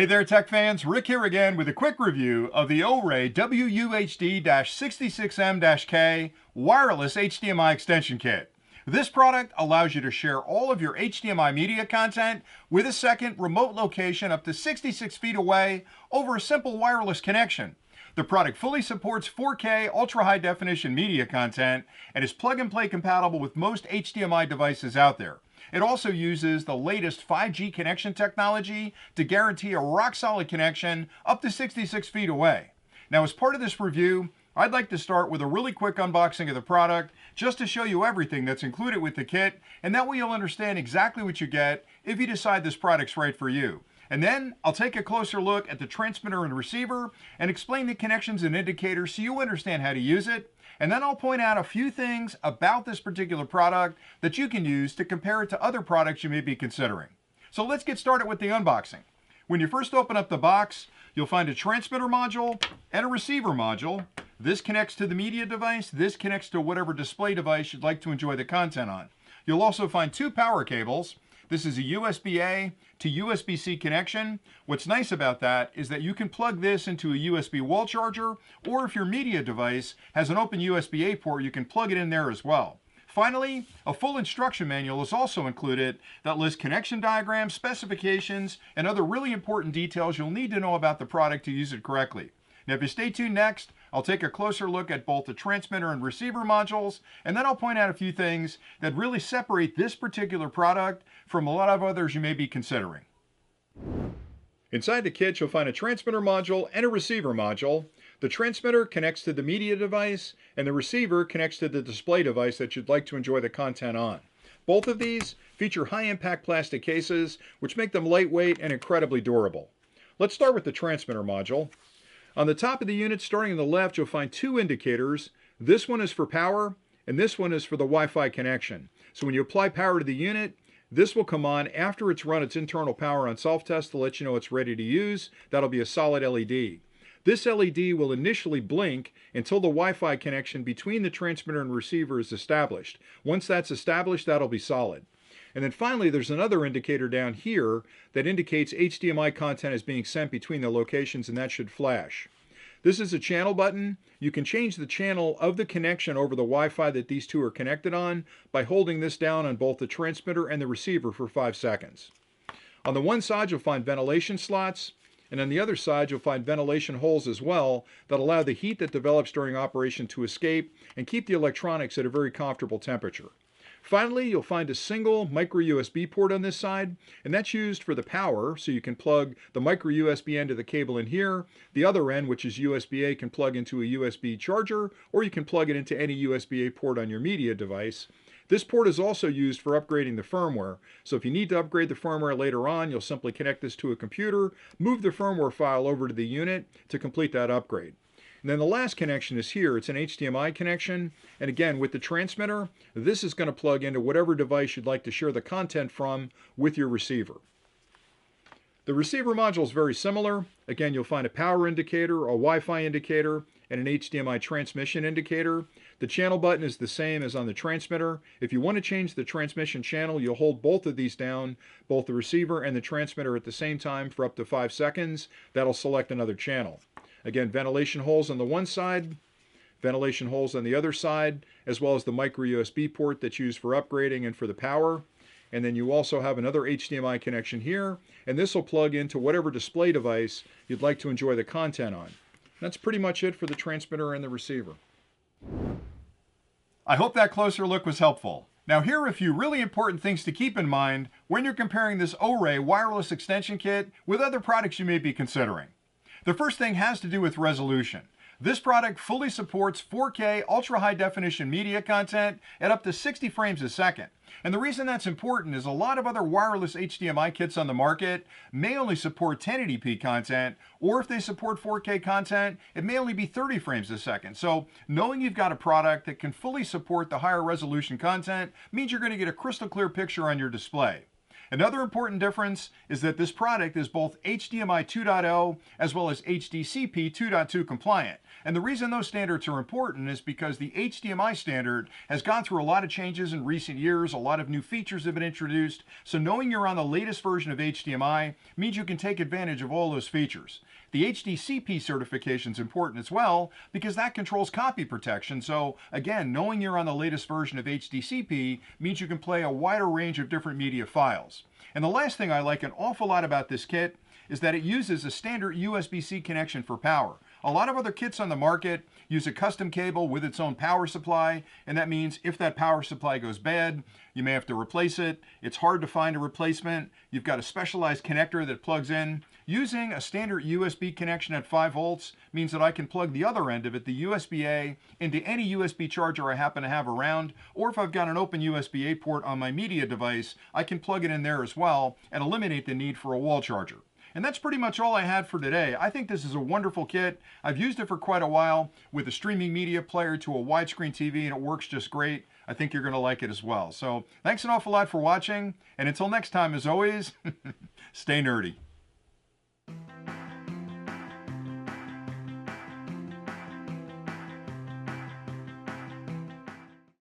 Hey there, tech fans. Rick here again with a quick review of the Orei WUHD-66M-K wireless HDMI extension kit. This product allows you to share all of your HDMI media content with a second remote location up to 66 feet away over a simple wireless connection. The product fully supports 4K ultra-high definition media content and is plug-and-play compatible with most HDMI devices out there. It also uses the latest 5G connection technology to guarantee a rock-solid connection up to 66 feet away. Now, as part of this review, I'd like to start with a really quick unboxing of the product just to show you everything that's included with the kit, and that way you'll understand exactly what you get if you decide this product's right for you. And then I'll take a closer look at the transmitter and receiver and explain the connections and indicators so you understand how to use it. And then I'll point out a few things about this particular product that you can use to compare it to other products you may be considering. So let's get started with the unboxing. When you first open up the box, you'll find a transmitter module and a receiver module. This connects to the media device. This connects to whatever display device you'd like to enjoy the content on. You'll also find two power cables. This is a USB-A to USB-C connection. What's nice about that is that you can plug this into a USB wall charger, or if your media device has an open USB-A port, you can plug it in there as well. Finally, a full instruction manual is also included that lists connection diagrams, specifications, and other really important details you'll need to know about the product to use it correctly. Now, if you stay tuned next, I'll take a closer look at both the transmitter and receiver modules, and then I'll point out a few things that really separate this particular product from a lot of others you may be considering. Inside the kit, you'll find a transmitter module and a receiver module. The transmitter connects to the media device, and the receiver connects to the display device that you'd like to enjoy the content on. Both of these feature high-impact plastic cases, which make them lightweight and incredibly durable. Let's start with the transmitter module. On the top of the unit, starting on the left, you'll find two indicators. This one is for power, and this one is for the Wi-Fi connection. So when you apply power to the unit, this will come on after it's run its internal power on self-test to let you know it's ready to use. That'll be a solid LED. This LED will initially blink until the Wi-Fi connection between the transmitter and receiver is established. Once that's established, that'll be solid. And then finally, there's another indicator down here that indicates HDMI content is being sent between the locations, and that should flash. This is a channel button. You can change the channel of the connection over the Wi-Fi that these two are connected on by holding this down on both the transmitter and the receiver for 5 seconds. On the one side, you'll find ventilation slots, and on the other side, you'll find ventilation holes as well that allow the heat that develops during operation to escape and keep the electronics at a very comfortable temperature. Finally, you'll find a single micro USB port on this side, and that's used for the power, so you can plug the micro USB end of the cable in here. The other end, which is USB-A, can plug into a USB charger, or you can plug it into any USB-A port on your media device. This port is also used for upgrading the firmware, so if you need to upgrade the firmware later on, you'll simply connect this to a computer, move the firmware file over to the unit to complete that upgrade. And then the last connection is here. It's an HDMI connection. And again, with the transmitter, this is going to plug into whatever device you'd like to share the content from with your receiver. The receiver module is very similar. Again, you'll find a power indicator, a Wi-Fi indicator, and an HDMI transmission indicator. The channel button is the same as on the transmitter. If you want to change the transmission channel, you'll hold both of these down, both the receiver and the transmitter at the same time for up to 5 seconds. That'll select another channel. Again, ventilation holes on the one side, ventilation holes on the other side, as well as the micro USB port that's used for upgrading and for the power. And then you also have another HDMI connection here, and this will plug into whatever display device you'd like to enjoy the content on. That's pretty much it for the transmitter and the receiver. I hope that closer look was helpful. Now, here are a few really important things to keep in mind when you're comparing this Orei wireless extension kit with other products you may be considering. The first thing has to do with resolution. This product fully supports 4K ultra-high definition media content at up to 60 frames a second. And the reason that's important is a lot of other wireless HDMI kits on the market may only support 1080p content, or if they support 4K content, it may only be 30 frames a second. So knowing you've got a product that can fully support the higher resolution content means you're going to get a crystal clear picture on your display. Another important difference is that this product is both HDMI 2.0 as well as HDCP 2.2 compliant. And the reason those standards are important is because the HDMI standard has gone through a lot of changes in recent years. A lot of new features have been introduced. So knowing you're on the latest version of HDMI means you can take advantage of all those features. The HDCP certification is important as well because that controls copy protection. So again, knowing you're on the latest version of HDCP means you can play a wider range of different media files. And the last thing I like an awful lot about this kit is that it uses a standard USB-C connection for power. A lot of other kits on the market use a custom cable with its own power supply, and that means if that power supply goes bad, you may have to replace it. It's hard to find a replacement. You've got a specialized connector that plugs in. Using a standard USB connection at 5 volts means that I can plug the other end of it, the USB-A, into any USB charger I happen to have around, or if I've got an open USB-A port on my media device, I can plug it in there as well and eliminate the need for a wall charger. And that's pretty much all I had for today. I think this is a wonderful kit. I've used it for quite a while with a streaming media player to a widescreen TV, and it works just great. I think you're going to like it as well. So thanks an awful lot for watching, and until next time, as always, stay nerdy.